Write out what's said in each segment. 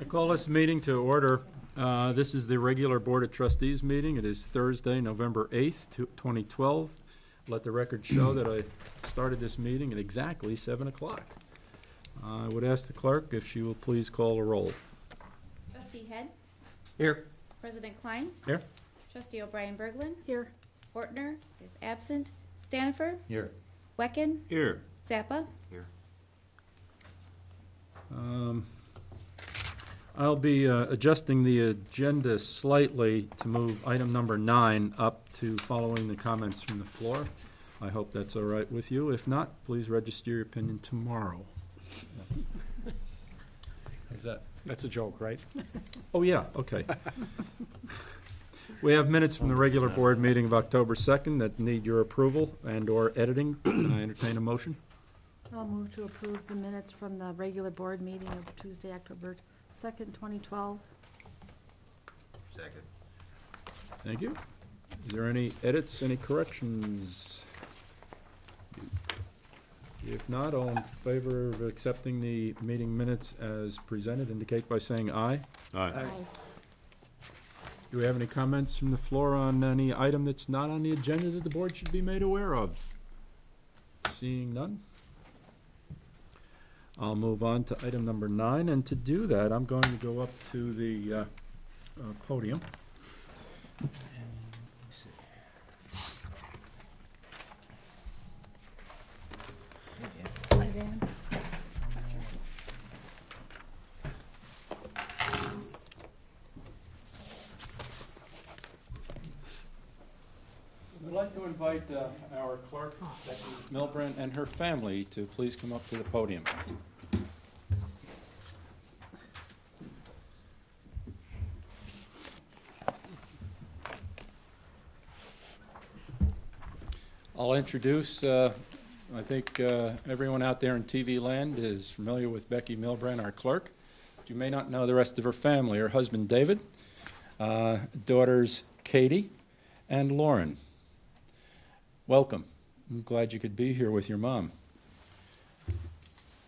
I call this meeting to order. This is the regular Board of Trustees meeting. It is Thursday, November 8th, 2012. Let the record show that I started this meeting at exactly 7 o'clock. I would ask the clerk if she will please call a roll. Trustee Head? Here. President Klein? Here. Trustee O'Brien Berglund? Here. Ortner is absent. Stanifer? Here. Wecken? Here. Zappa? Here. I'll be adjusting the agenda slightly to move item number 9 up to following the comments from the floor. I hope that's all right with you. If not, please register your opinion tomorrow. Is that? That's a joke, right? Oh, yeah, okay. We have minutes from the regular board meeting of October 2nd that need your approval and or editing. Can I entertain a motion? I'll move to approve the minutes from the regular board meeting of Tuesday, October 2nd, 2012. Second. Thank you. Is there any edits, any corrections? If not, all in favor of accepting the meeting minutes as presented, indicate by saying aye. Aye. Do we have any comments from the floor on any item that's not on the agenda that the board should be made aware of? Seeing none? I'll move on to item number 9, and to do that, I'm going to go up to the podium. I'd like to invite our clerk, Becky Milbrand, and her family to please come up to the podium. I'll introduce, I think everyone out there in TV land is familiar with Becky Milbrand, our clerk. But you may not know the rest of her family. Her husband, David, daughters, Katie and Lauren. Welcome. I'm glad you could be here with your mom.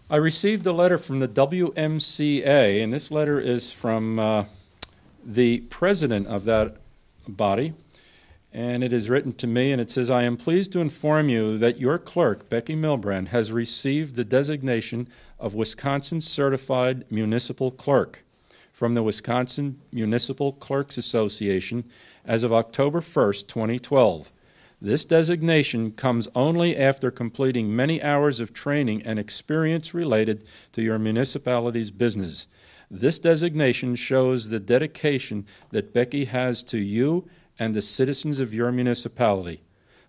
I received a letter from the WMCA, and this letter is from the president of that body, and it is written to me, and it says, I am pleased to inform you that your clerk, Becky Milbrand, has received the designation of Wisconsin Certified Municipal Clerk from the Wisconsin Municipal Clerks Association as of October 1st, 2012. This designation comes only after completing many hours of training and experience related to your municipality's business. This designation shows the dedication that Becky has to you and the citizens of your municipality.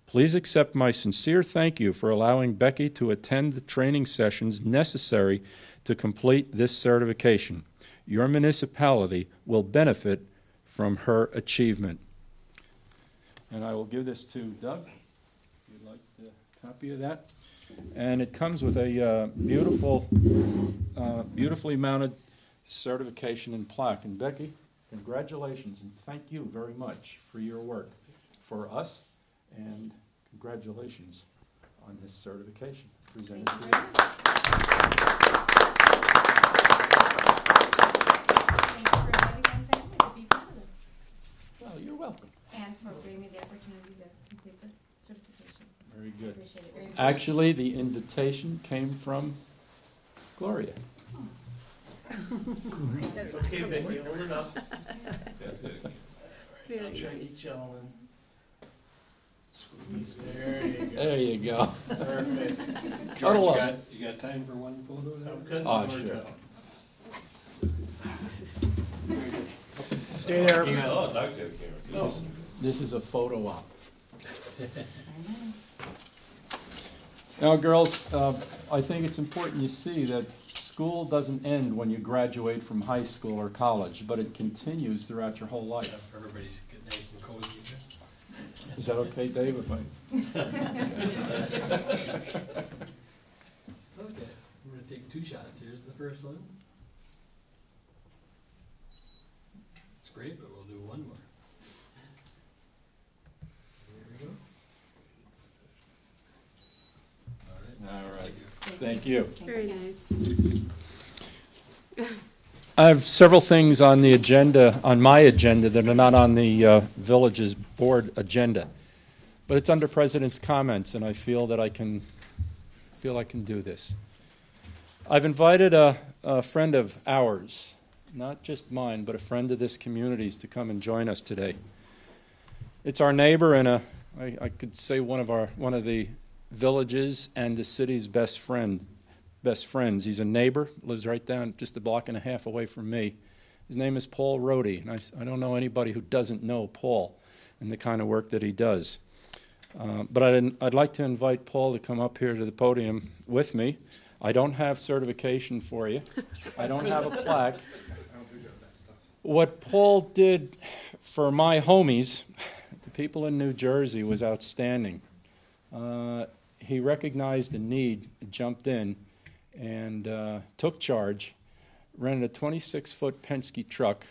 Please accept my sincere thank you for allowing Becky to attend the training sessions necessary to complete this certification. Your municipality will benefit from her achievement. And I will give this to Doug, if you'd like a copy of that. And it comes with a beautifully mounted certification and plaque. And Becky, congratulations and thank you very much for your work for us, and congratulations on this certification presented to you. Thank you for inviting my family to be part of this. Well, you're welcome. And for giving me the opportunity to complete the certification. Very I good. appreciate it very much. Actually, the invitation came from Gloria. Okay, Becky, hold it up. Very Each nice. gentleman. Squeeze. There you go. There you go. Perfect. Cuddle George, up. you got time for one photo there? I'm cutting Oh, George sure. out. Stay there. Oh, Doug's got the camera. This is a photo op. Now, girls, I think it's important you see that school doesn't end when you graduate from high school or college, but it continues throughout your whole life. Everybody's getting nice and cozy here. Is that okay, Dave, if I... Okay, we're gonna take 2 shots. Here's the first one. It's great, but we'll do one more. There we go. All right. All right. Thank you. Very nice. I have several things on the agenda, on my agenda, that are not on the village's board agenda. But it's under President's comments, and I feel that I can do this. I've invited a friend of ours, not just mine, but a friend of this community's, to come and join us today. It's our neighbor and I could say one of the village's and the city's best friends. He's a neighbor, lives right down just a block and a half away from me. His name is Paul Rohde, and I don't know anybody who doesn't know Paul and the kind of work that he does. But I'd like to invite Paul to come up here to the podium with me. I don't have certification for you. I don't have a plaque. What Paul did for my homies, the people in New Jersey, was outstanding. He recognized a need, jumped in, and took charge, rented a 26-foot Penske truck,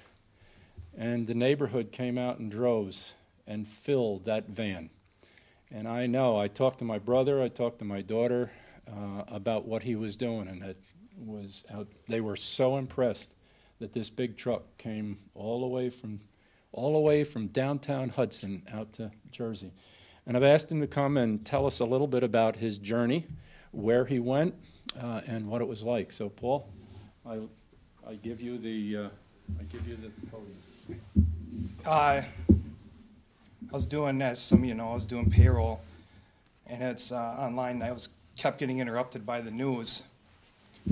and the neighborhood came out in droves and filled that van. And I know, I talked to my brother, I talked to my daughter about what he was doing, and they were so impressed that this big truck came all the way from downtown Hudson out to Jersey. And I've asked him to come and tell us a little bit about his journey, where he went, and what it was like. So, Paul, I give you the podium. I was doing, as some of you know, I was doing payroll, and it's online. I kept getting interrupted by the news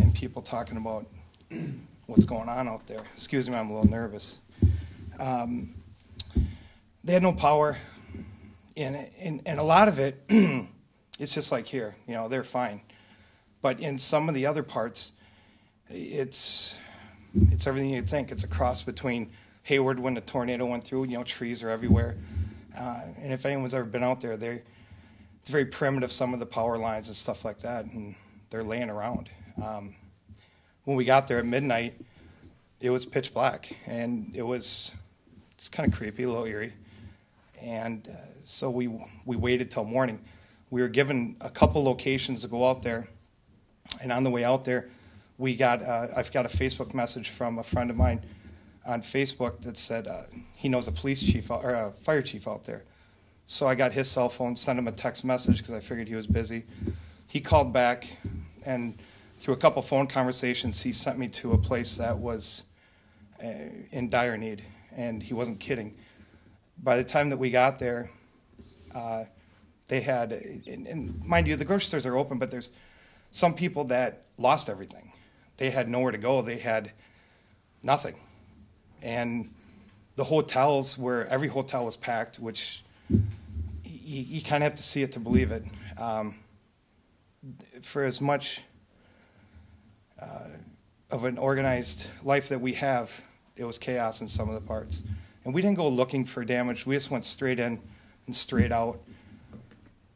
and people talking about what's going on out there. Excuse me, I'm a little nervous. They had no power, and a lot of it, it's just like here, they're fine. But in some of the other parts, it's everything you'd think. It's a cross between Hayward when the tornado went through, trees are everywhere. And if anyone's ever been out there, it's very primitive, some of the power lines and stuff like that, and they're laying around. When we got there at midnight, it was pitch black, and it's kind of creepy, a little eerie. And so we waited till morning. We were given a couple locations to go out there, and on the way out there, I've got a Facebook message from a friend of mine on Facebook that said he knows a police chief or a fire chief out there. So I got his cell phone, sent him a text message because I figured he was busy. He called back, and through a couple phone conversations, he sent me to a place that was in dire need, and he wasn't kidding. By the time that we got there, they had, and mind you, the grocery stores are open, but there's some people that lost everything. They had nowhere to go. They had nothing. And the hotels every hotel was packed, which you kind of have to see it to believe it. For as much of an organized life that we have, it was chaos in some of the parts. And we didn't go looking for damage. We just went straight in and straight out.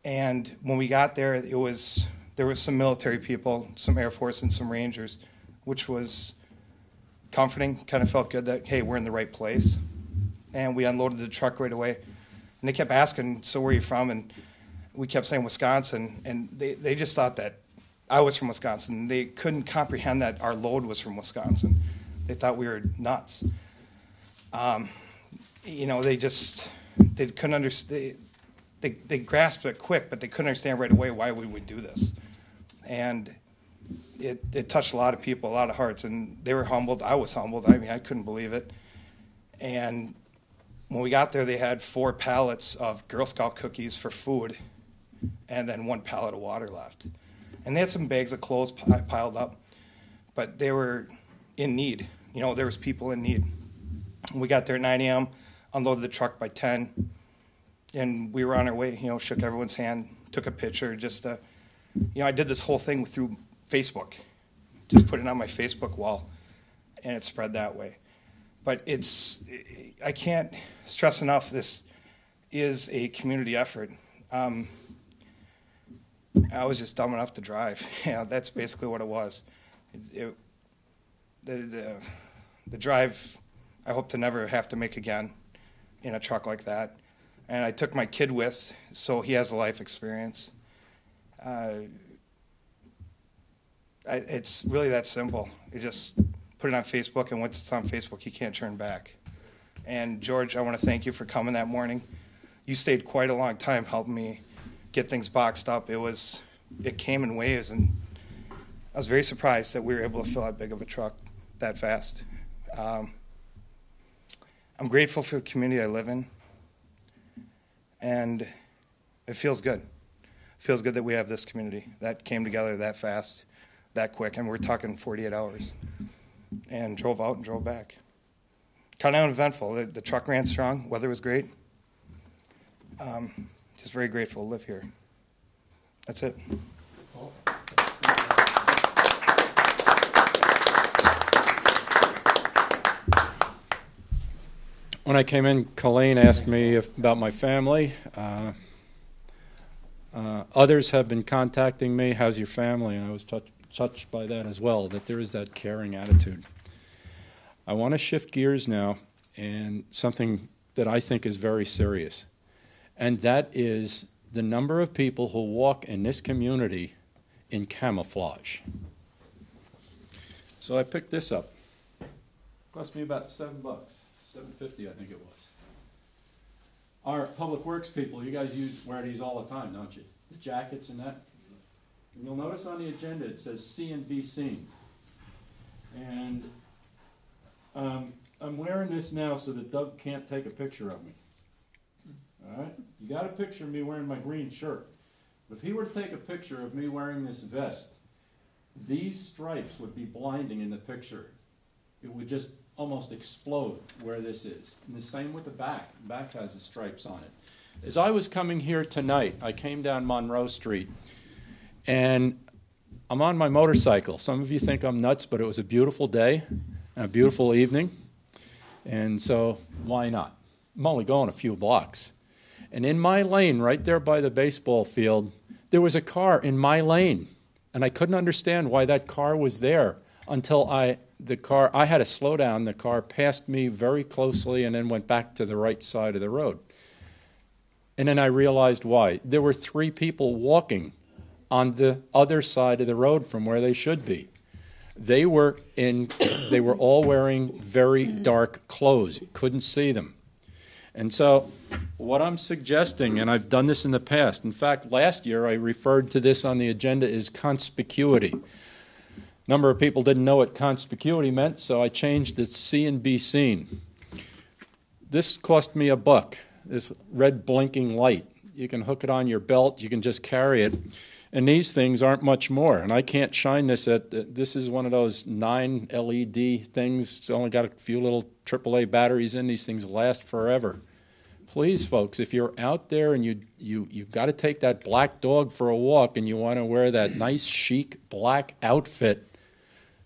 And when we got there, there was some military people, some Air Force and some Rangers, which was comforting. Kind of felt good that, hey, we're in the right place. And we unloaded the truck right away. And they kept asking, so where are you from? And we kept saying Wisconsin. And they just thought that I was from Wisconsin. They couldn't comprehend that our load was from Wisconsin. They thought we were nuts. They couldn't understand. They grasped it quick, but they couldn't understand right away why we would do this. And it touched a lot of people, a lot of hearts, and they were humbled. I was humbled. I mean, I couldn't believe it. And when we got there, they had 4 pallets of Girl Scout cookies for food, and then 1 pallet of water left. And they had some bags of clothes piled up, but they were in need. There was people in need. We got there at 9 a.m., unloaded the truck by 10, and we were on our way, shook everyone's hand, took a picture, I did this whole thing through Facebook, just put it on my Facebook wall, and it spread that way. But I can't stress enough, this is a community effort. I was just dumb enough to drive. That's basically what it was. The drive, I hope to never have to make again in a truck like that. And I took my kid with, so he has a life experience. It's really that simple. put it on Facebook, and once it's on Facebook, you can't turn back. And George, I want to thank you for coming that morning. You stayed quite a long time helping me get things boxed up. It came in waves, and I was very surprised that we were able to fill that big of a truck that fast. I'm grateful for the community I live in, and it feels good. It feels good that we have this community that came together that fast, that quick, and we're talking 48 hours, and drove out and drove back. Kind of uneventful. The truck ran strong. Weather was great. Just very grateful to live here. That's it. When I came in, Colleen asked me about my family. Others have been contacting me, how's your family? And I was touched by that as well, that there is that caring attitude. I want to shift gears now, and something that I think is very serious, and that is the number of people who walk in this community in camouflage. So I picked this up. Cost me about $7, $7.50 I think it was. Our public works people, you guys wear these all the time, don't you? The jackets and that. And you'll notice on the agenda it says see and be seen. And I'm wearing this now so that Doug can't take a picture of me. All right? You got a picture of me wearing my green shirt. If he were to take a picture of me wearing this vest, these stripes would be blinding in the picture. It would just almost explode where this is. And the same with the back. The back has the stripes on it. As I was coming here tonight, I came down Monroe Street, and I'm on my motorcycle. Some of you think I'm nuts, but it was a beautiful day, a beautiful evening, and so why not? I'm only going a few blocks. And in my lane, right there by the baseball field, there was a car in my lane, and I couldn't understand why that car was there until I had to slow down. The car passed me very closely and then went back to the right side of the road. And then I realized why. There were 3 people walking on the other side of the road from where they should be. They were all wearing very dark clothes. You couldn't see them. And so what I'm suggesting, and I've done this in the past, in fact, last year I referred to this on the agenda as conspicuity. A number of people didn't know what conspicuity meant, so I changed it to see and be seen. This cost me $1, this red blinking light. You can hook it on your belt, you can just carry it, and these things aren't much more. And I can't shine this this is one of those 9 LED things. It's only got a few little AAA batteries in. These things last forever. Please, folks, if you're out there and you've got to take that black dog for a walk and you want to wear that nice chic black outfit,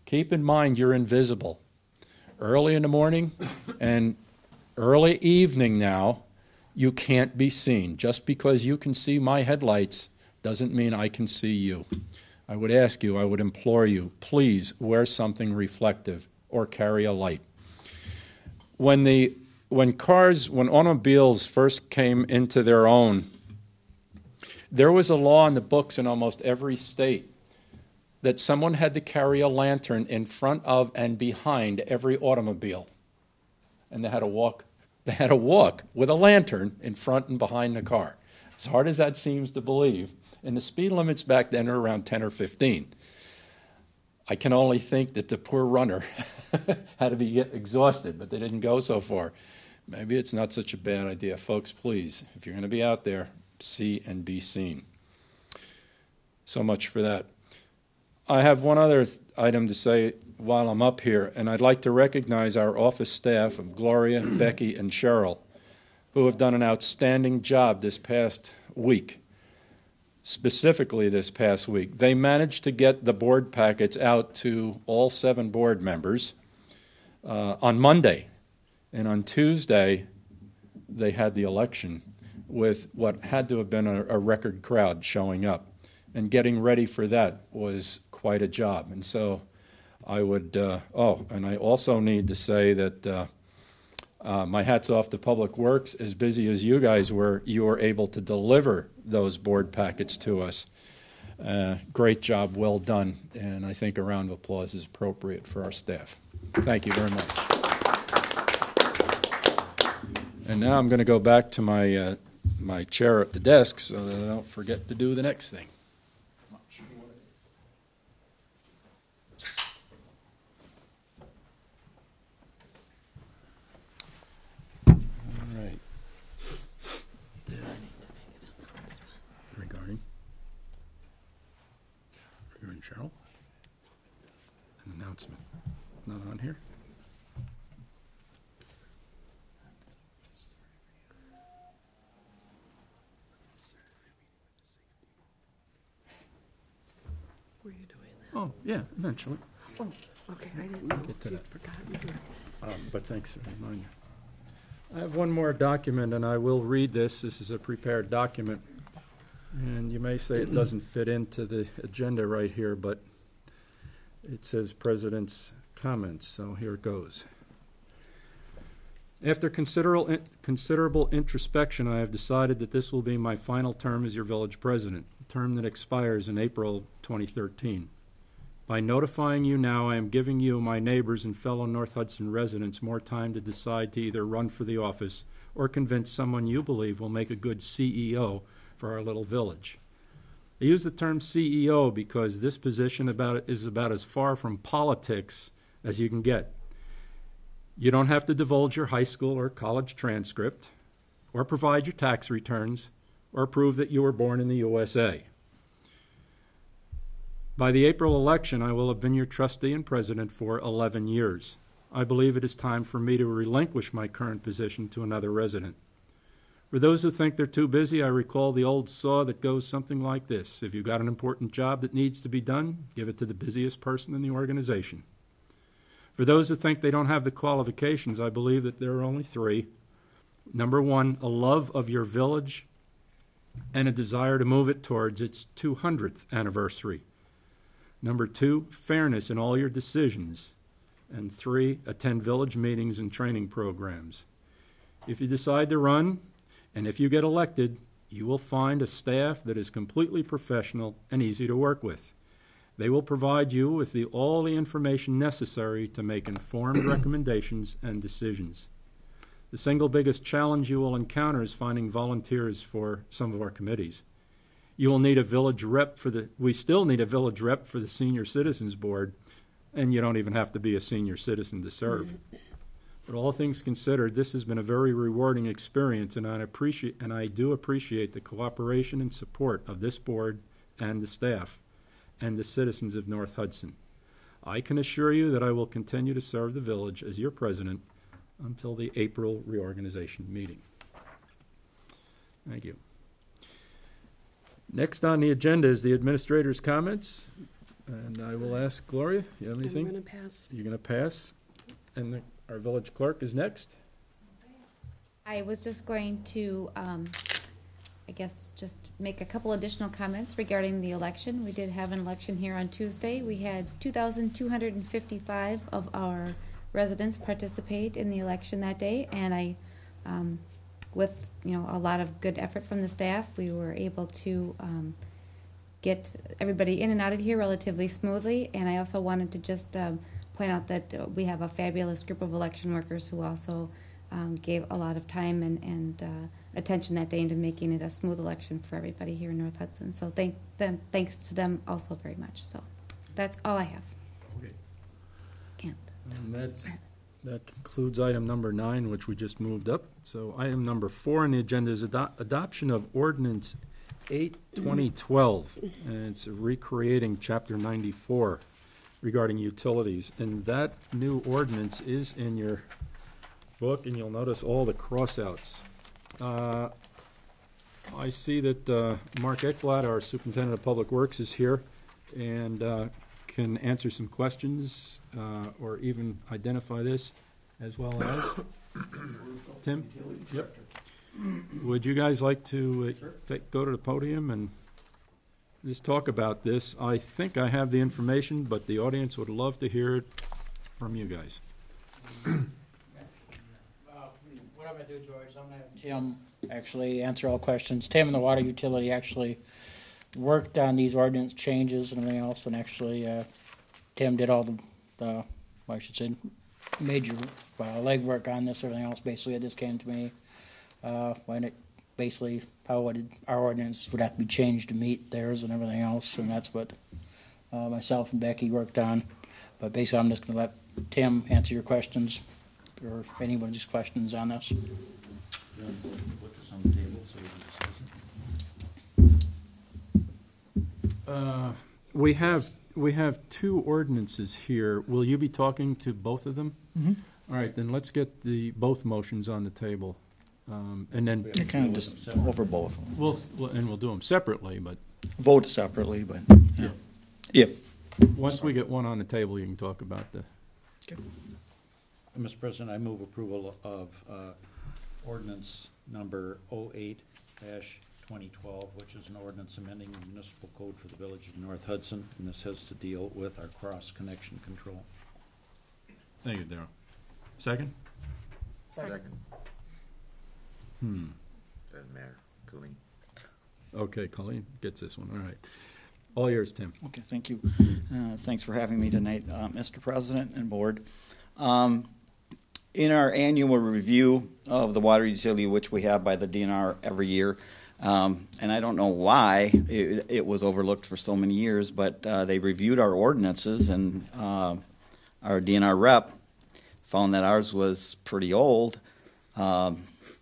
keep in mind you're invisible. Early in the morning and early evening now, you can't be seen. Just because you can see my headlights doesn't mean I can see you. I would ask you, I would implore you, please wear something reflective or carry a light. When automobiles first came into their own, there was a law in the books in almost every state that someone had to carry a lantern in front of and behind every automobile. And they had to walk with a lantern in front and behind the car. As hard as that seems to believe, and the speed limits back then were around 10 or 15. I can only think that the poor runner had to be exhausted, but they didn't go so far. Maybe it's not such a bad idea. Folks, please, if you're going to be out there, see and be seen. So much for that. I have one other item to say while I'm up here, and I'd like to recognize our office staff of Gloria, Becky, and Cheryl, who have done an outstanding job this past week. Specifically this past week. They managed to get the board packets out to all 7 board members on Monday. And on Tuesday, they had the election with what had to have been a record crowd showing up. And getting ready for that was quite a job. And so I would, and I also need to say that my hat's off to Public Works. As busy as you guys were, you were able to deliver those board packets to us. Great job, well done, and I think a round of applause is appropriate for our staff. Thank you very much. And now I'm going to go back to my my chair at the desk so that I don't forget to do the next thing. All right. Regarding Cheryl? An announcement. Not on here? Were you doing that? Oh, yeah, eventually. Oh, okay, I didn't know. Get to You'd that. forgotten to do it. But thanks for reminding me. I have one more document, and I will read this. This is a prepared document. And you may say it doesn't fit into the agenda right here, but it says President's comments, so here it goes. After considerable introspection, I have decided that this will be my final term as your village president, a term that expires in April 2013. By notifying you now, I am giving you, my neighbors and fellow North Hudson residents, more time to decide to either run for the office or convince someone you believe will make a good CEO for our little village. I use the term CEO because this position is about as far from politics as you can get. You don't have to divulge your high school or college transcript, or provide your tax returns, or prove that you were born in the USA. By the April election, I will have been your trustee and president for 11 years. I believe it is time for me to relinquish my current position to another resident. For those who think they're too busy, I recall the old saw that goes something like this. If you've got an important job that needs to be done, give it to the busiest person in the organization. For those who think they don't have the qualifications, I believe that there are only three. Number one, a love of your village and a desire to move it towards its 200th anniversary. Number two, fairness in all your decisions. And three, attend village meetings and training programs. If you decide to run, and if you get elected, you will find a staff that is completely professional and easy to work with. They will provide you with all the information necessary to make informed recommendations and decisions. The single biggest challenge you will encounter is finding volunteers for some of our committees. You will need a village rep we still need a village rep for the Senior Citizens Board, and you don't even have to be a senior citizen to serve. But all things considered, this has been a very rewarding experience, and I do appreciate the cooperation and support of this board and the staff and the citizens of North Hudson. I can assure you that I will continue to serve the village as your president until the April reorganization meeting. Thank you. Next on the agenda is the administrator's comments, and I will ask Gloria, you have anything? I'm going to pass. You're going to pass? And our village clerk is next. I was just going to, I guess, just make a couple additional comments regarding the election. We did have an election here on Tuesday. We had 2,255 of our residents participate in the election that day, and I, with a lot of good effort from the staff, we were able to get everybody in and out of here relatively smoothly. And I also wanted to just point out that we have a fabulous group of election workers who also gave a lot of time and attention that day into making it a smooth election for everybody here in North Hudson. So thanks to them also very much. So that's all I have. Okay. Can't. And that concludes item number 9, which we just moved up. So item number 4 on the agenda is adoption of Ordinance 8/2012, and it's recreating Chapter 94 regarding utilities. And that new ordinance is in your book, and you'll notice all the crossouts. I see that Mark Ekblad, our Superintendent of Public Works, is here and can answer some questions or even identify this, as well as Tim. Yep. Would you guys like to go to the podium and just talk about this? I think I have the information, but the audience would love to hear it from you guys. What I'm going to do, George, I'm going to have Tim actually answer all questions. Tim and the water utility actually worked on these ordinance changes and everything else, and actually Tim did all the I should say, major legwork on this. Everything else, basically, it just came to me when it basically our ordinance would have to be changed to meet theirs and everything else, and that's what myself and Becky worked on. But basically, I'm just going to let Tim answer your questions or anyone's questions on this. Put this on the table so we can discuss it. We have two ordinances here. Will you be talking to both of them? Mm-hmm. All right, then let's get both motions on the table, and then I kind of just over both. we'll do them separately. But Vote separately, but yeah. If. once we get one on the table, you can talk about the. Mr. President, I move approval of ordinance number 08-2012, which is an ordinance amending the municipal code for the village of North Hudson, and this has to deal with our cross-connection control. Thank you, Darrell. Second? Second. Doesn't matter. Colleen. Okay, Colleen gets this one. All right. All yours, Tim. Okay, thank you. Thanks for having me tonight, Mr. President and Board. In our annual review of the water utility, which we have by the DNR every year, and I don't know why it was overlooked for so many years, but they reviewed our ordinances, and our DNR rep found that ours was pretty old.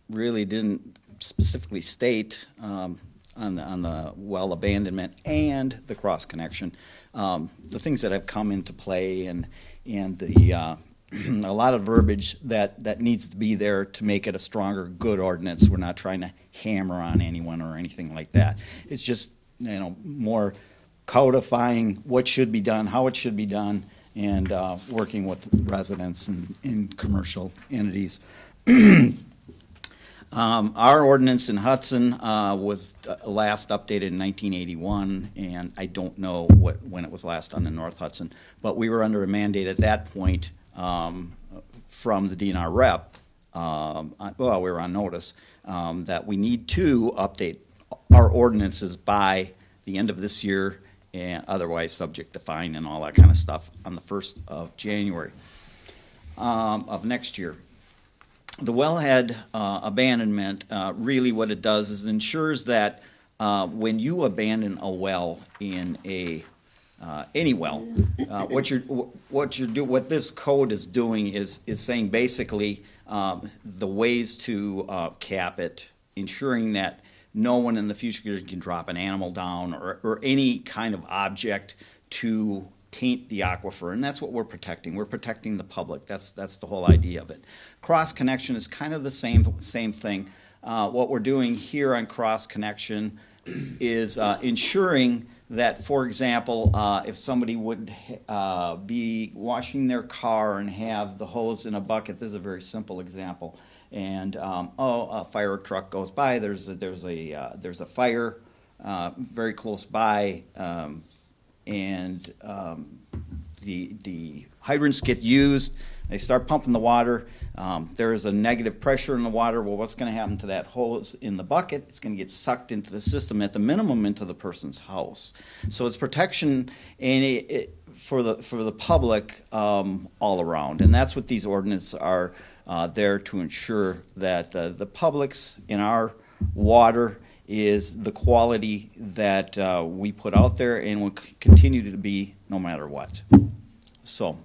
Really didn't specifically state on the well abandonment and the cross connection, the things that have come into play, and the a lot of verbiage that needs to be there to make it a stronger, good ordinance. We're not trying to hammer on anyone or anything like that. It's just, more codifying what should be done, how it should be done, and working with residents and commercial entities. Our ordinance in Hudson was last updated in 1981, and I don't know when it was last done in North Hudson, but we were under a mandate at that point from the DNR rep, we were on notice, that we need to update our ordinances by the end of this year, and otherwise subject to fine and all that kind of stuff on the 1st of January of next year. The wellhead abandonment, really what it does is ensures that when you abandon a well in any well, what this code is doing is saying basically the ways to cap it, ensuring that no one in the future can drop an animal down or any kind of object to taint the aquifer, and that's what we're protecting. We're protecting the public. That's the whole idea of it. Cross connection is kind of the same thing. What we're doing here on cross connection is ensuring that, for example, if somebody would be washing their car and have the hose in a bucket, this is a very simple example, and a fire truck goes by. There's a fire very close by, and the hydrants get used. They start pumping the water. There is a negative pressure in the water. Well, what's going to happen to that hose in the bucket? It's going to get sucked into the system, at the minimum into the person's house. So it's protection and for the public all around, and that's what these ordinances are there to ensure, that the public's in our water is the quality that we put out there and will continue to be no matter what. So,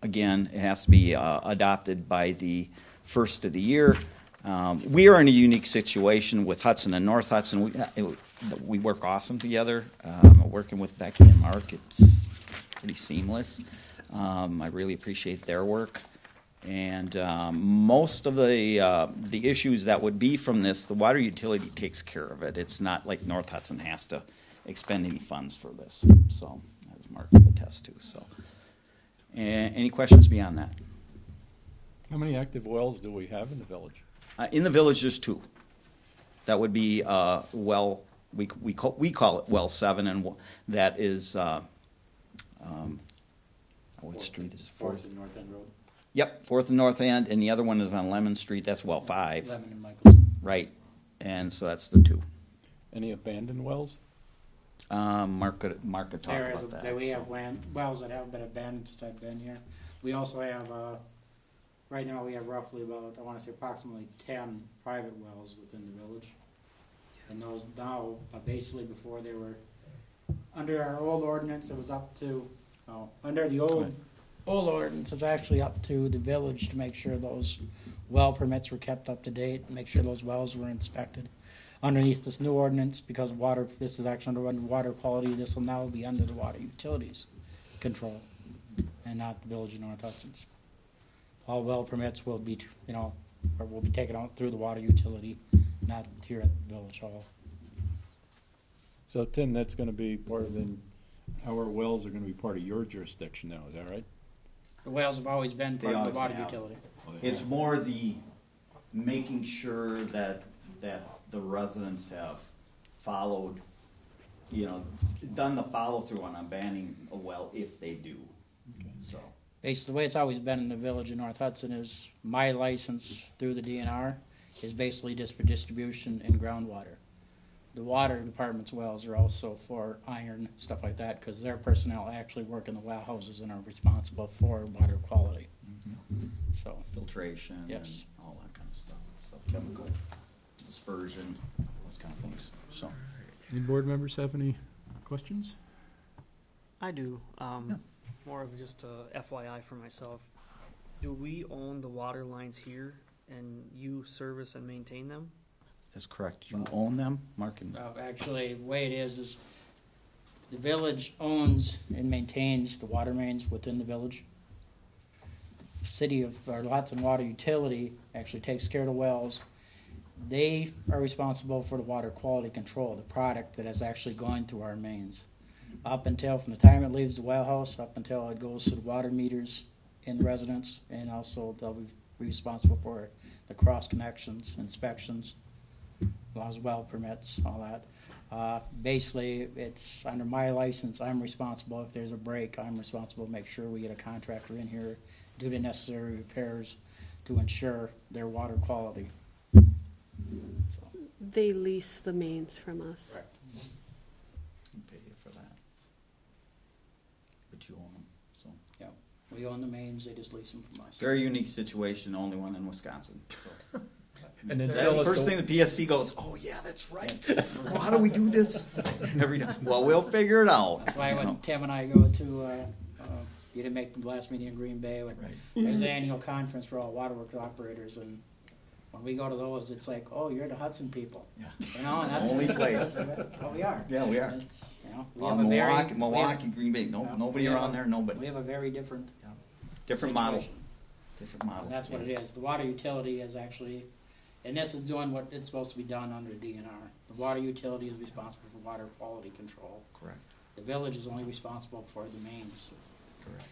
again, it has to be adopted by the 1st of the year. We are in a unique situation with Hudson and North Hudson. We work awesome together. Working with Becky and Mark, it's pretty seamless. I really appreciate their work. And most of the issues that would be from this, the water utility takes care of it. It's not like North Hudson has to expend any funds for this. So, as Mark could attest to. So, any questions beyond that? How many active wells do we have in the village? In the village, there's 2. That would be well. We call it well 7, and that is what street is it? 4th and North End Road. Yep, 4th and North End, and the other one is on Lemon Street. That's well 5. Lemon and Michaelson. Right, and so that's the 2. Any abandoned wells? Mark could talk There about that. we have wells that haven't been abandoned since I've been here. We also have, right now we have roughly about, I want to say approximately 10 private wells within the village. And those now, basically before they were, under our old ordinance, it was up to, under the old ordinance, it's actually up to the village to make sure those well permits were kept up to date, and make sure those wells were inspected. Underneath this new ordinance, because this is actually under water quality, this will now be under the water utilities control, and not the Village of North Hudson's. All well permits will be, or will be taken out through the water utility, not here at the Village Hall. So Tim, that's going to be part of our wells are going to be part of your jurisdiction now, is that right? The wells have always been part They of the always water have. utility. It's more the making sure that the residents have followed, done the follow through on abandoning a well if they do. Okay. So Basically, the way it's always been in the Village of North Hudson is my license through the DNR is basically just for distribution and groundwater. The water department's wells are also for iron, stuff like that, because their personnel actually work in the well houses and are responsible for water quality. So, filtration Yes. and all that kind of stuff. So chemical dispersion, those kind of things. So Any board members have any questions? I do. More of just a FYI for myself. Do we own the water lines here and you service and maintain them? that's correct. You own them, Mark? And actually, the way it is the village owns and maintains the water mains within the village. City of Hudson Water Utility actually takes care of the wells. They are responsible for the water quality control, the product that is actually going through our mains. Up until, from the time it leaves the well house, up until it goes to the water meters in the residence, and also they'll be responsible for the cross connections, inspections, as well permits, all that. Basically, it's under my license, I'm responsible. If there's a break, I'm responsible to make sure we get a contractor in here, do the necessary repairs to ensure their water quality. So, They lease the mains from us. correct. pay you for that, but you own them. So Yeah, we own the mains, they just lease them from us. very unique situation, only one in Wisconsin. So And then that first thing the PSC goes, oh yeah, that's right. How do we do this every time? Well, we'll figure it out. That's why you when know. Tim and I go to, you didn't make the last meeting in Green Bay, Right. there's an annual conference for all waterworks operators, and when we go to those, it's like, oh, you're the Hudson people. Yeah. And that's Only place. what we are. Yeah, we are. It's, we On have a very, Milwaukee, Green Bay. No, Yeah. nobody We have around a- there. we Nobody. have a very different Different model. situation. Different model. And that's what it is. The water utility is actually, and this is doing what it's supposed to be done under DNR. The water utility is responsible for water quality control. Correct. The village is only responsible for the mains. Correct.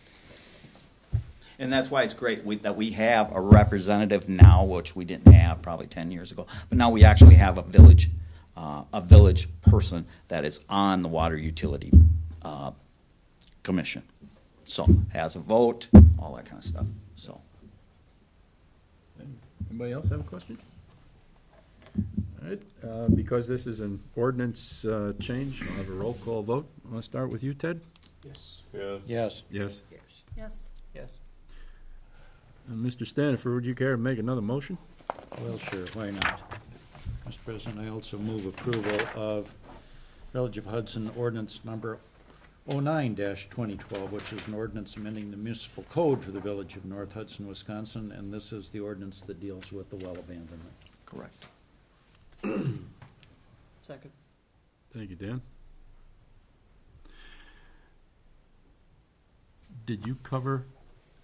And that's why it's great that we have a representative now, which we didn't have probably 10 years ago. But now we actually have a village person that is on the water utility commission. So has a vote, all that kind of stuff. So Anybody else have a question? All right, because this is an ordinance change, I'll have a roll call vote. I want to start with you, Ted? Yes. Yeah. Yes. Yes. Yes. Yes. And Mr. Stanifer, would you care to make another motion? Well, sure, why not? Mr. President, I also move approval of Village of Hudson ordinance number 09-2012, which is an ordinance amending the municipal code for the Village of North Hudson, Wisconsin, and this is the ordinance that deals with the well abandonment. correct. Second. Thank you, Dan. Did you cover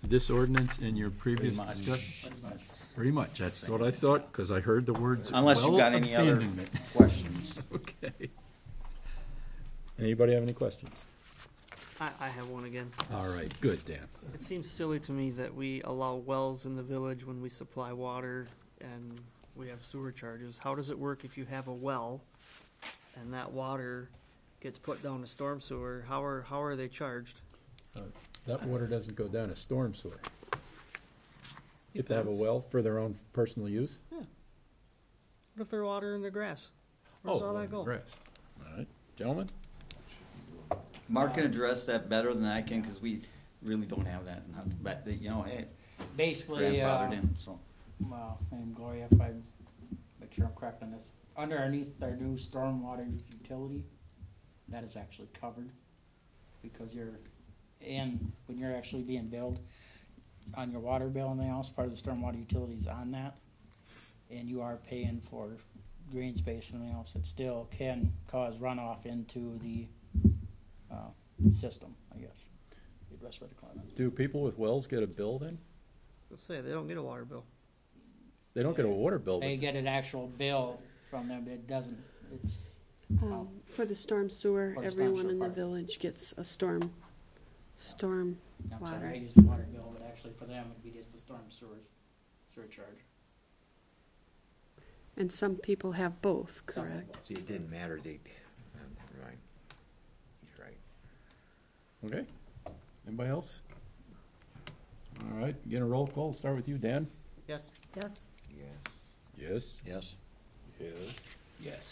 this ordinance in your previous Pretty much. discussion? Pretty much. That's what I thought, because I heard the words Unless you well got any other abandonment. questions. Okay. Anybody have any questions? I have one again. All right, good, Dan. It seems silly to me that we allow wells in the village when we supply water and we have sewer charges. How does it work if you have a well and that water gets put down a storm sewer? How are they charged? That water doesn't go down a storm sewer. If they have a Depends. well for their own personal use? What if they're water in the grass? Where's all that go? Grass. All right, gentlemen? Mark can address that better than I can because really don't have that, but, you know, hey, Basically, grandfathered in, so. well, and Gloria, if I make sure I'm correct on this, underneath their new stormwater utility, that is actually covered because when you're actually being billed on your water bill and everything else, part of the stormwater utility is on that, and you are paying for green space and everything else. It still can cause runoff into the system, I guess. The rest of the climate. Do people with wells get a bill then? Let's say they don't get a water bill. They don't get a water bill. They get an actual bill from them, but it doesn't. It's For the storm sewer, For the storm everyone sewer in the part. village gets a storm I'm water. sorry, I use the water bill, but actually for them it'd be just a storm surcharge. And some people have both, Some have correct? both. See, it didn't matter, never mind. He's right. Okay. Anybody else? All right, get a roll call. Start with you, Dan. Yes. Yes. Yeah. Yes. Yes. Yes. Yes.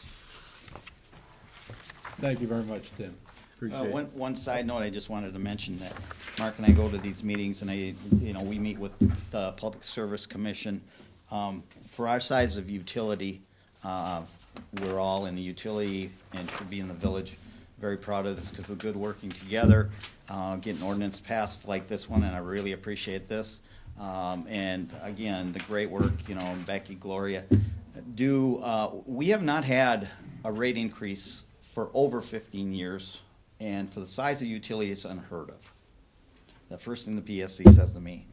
Thank you very much, Tim. Appreciate it. One side note, I just wanted to mention that Mark and I go to these meetings, and we meet with the Public Service Commission. For our size of utility, we're all in the utility and should be in the village. Very proud of this because of good working together, getting ordinance passed like this one, and I really appreciate this. And again, the great work, Becky, Gloria, we have not had a rate increase for over 15 years, and for the size of utility, it's unheard of. The first thing the PSC says to me,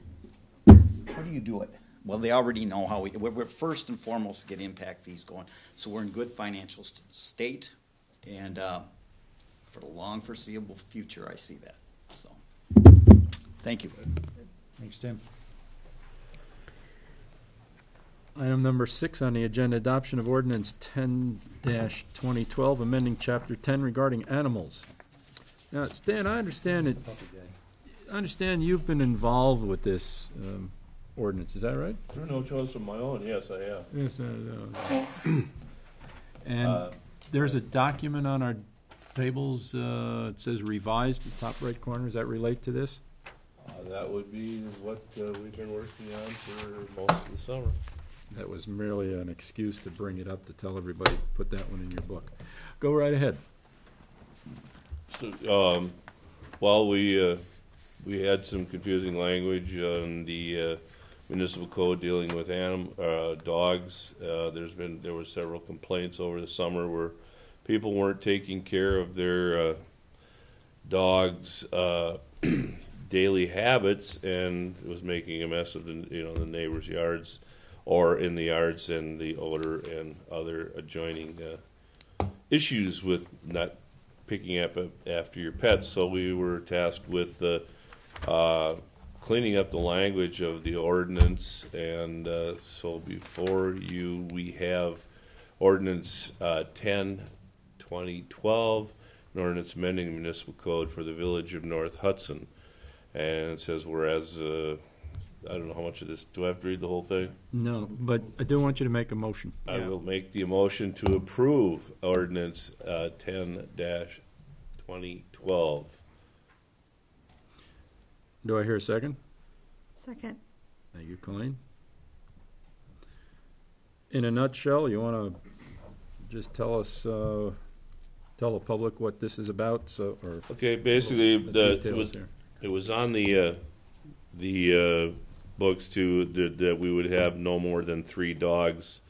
how do you do it? Well, they already know how we're first and foremost to get impact fees going. So we're in good financial state, and for the long foreseeable future, I see that. So, thank you. Thanks, Tim. Item number 6 on the agenda, adoption of ordinance 10-2012, amending chapter 10 regarding animals. Now, Stan, I understand you've been involved with this ordinance. Is that right? Through no choice of my own, yes, I have. Yes. And there's a document on our tables. It says revised, the top right corner. Does that relate to this? That would be what we've been working on for most of the summer. That was merely an excuse to bring it up to tell everybody to put that one in your book. Go right ahead. So, we had some confusing language on the municipal code dealing with dogs. There were several complaints over the summer where people weren't taking care of their dogs' daily habits, and it was making a mess of the neighbors' yards, or in the yards, and the odor and other adjoining issues with not picking up after your pets. So we were tasked with cleaning up the language of the ordinance, and so before you we have ordinance 10-2012, an ordinance amending the municipal code for the village of North Hudson. And it says, whereas, I don't know how much of this, do I have to read the whole thing? No, but I do want you to make a motion. I will make the motion to approve ordinance 10-2012. Do I hear a second? Second. Thank you, Colleen. In a nutshell, you want to just tell us, tell the public what this is about? Okay, basically, it was on the books too that we would have no more than 3 dogs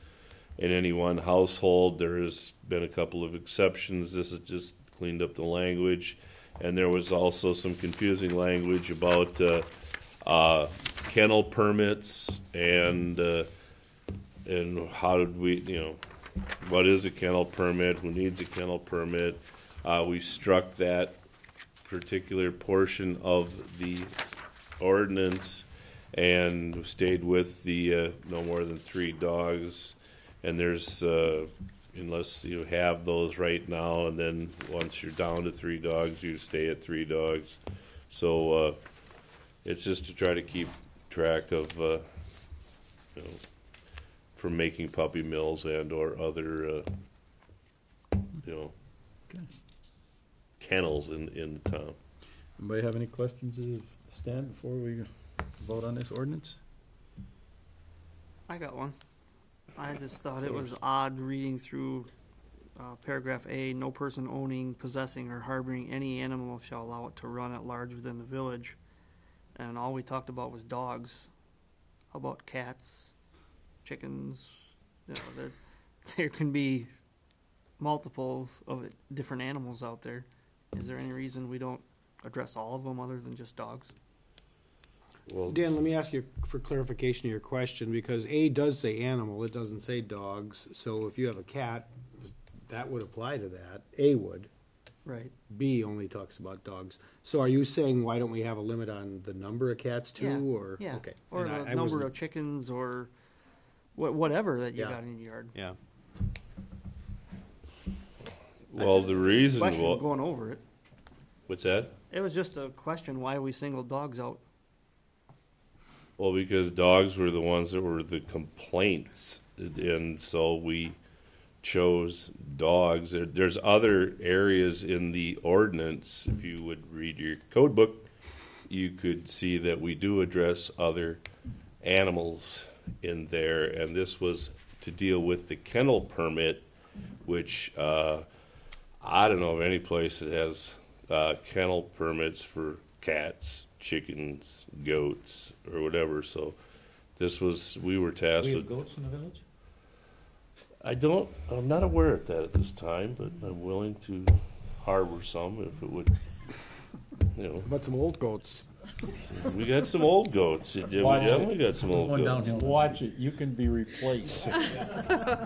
in any one household. There has been a couple of exceptions. This has just cleaned up the language, and there was also some confusing language about kennel permits and how did we, what is a kennel permit? Who needs a kennel permit? We struck that particular portion of the ordinance and stayed with the no more than 3 dogs. And there's unless you have those right now, and then once you're down to 3 dogs, you stay at 3 dogs. So it's just to try to keep track of from making puppy mills and or other kennels in the town. Anybody have any questions of Stan before we vote on this ordinance? I got one. I just thought it was odd reading through paragraph A, no person owning, possessing, or harboring any animal shall allow it to run at large within the village. And all we talked about was dogs. How about cats, chickens? You know, there can be multiples of different animals out there. Is there any reason we don't address all of them other than just dogs? Well, Dan, let me ask you for clarification of your question, because A does say animal, it doesn't say dogs. So if you have a cat, that would apply to that. A would. Right. B only talks about dogs. So are you saying why don't we have a limit on the number of cats too? Yeah. Or Yeah. okay. Or And the I number wasn't- of chickens or whatever that you Yeah. got in your yard. Yeah. well, the reason, Question going over it. what's that? It was just a question why we singled dogs out. Well, because dogs were the ones that were the complaints, and so we chose dogs. There's other areas in the ordinance. If you would read your code book, you could see that we do address other animals in there, and this was to deal with the kennel permit, which I don't know of any place that has kennel permits for cats, chickens, goats, or whatever. So we were tasked We with. have goats in the village? I'm not aware of that at this time, but I'm willing to harbor some if it would, But some old goats. We got some old goats. We definitely got some old Going goats. downhill. Watch it, you can be replaced. Yeah,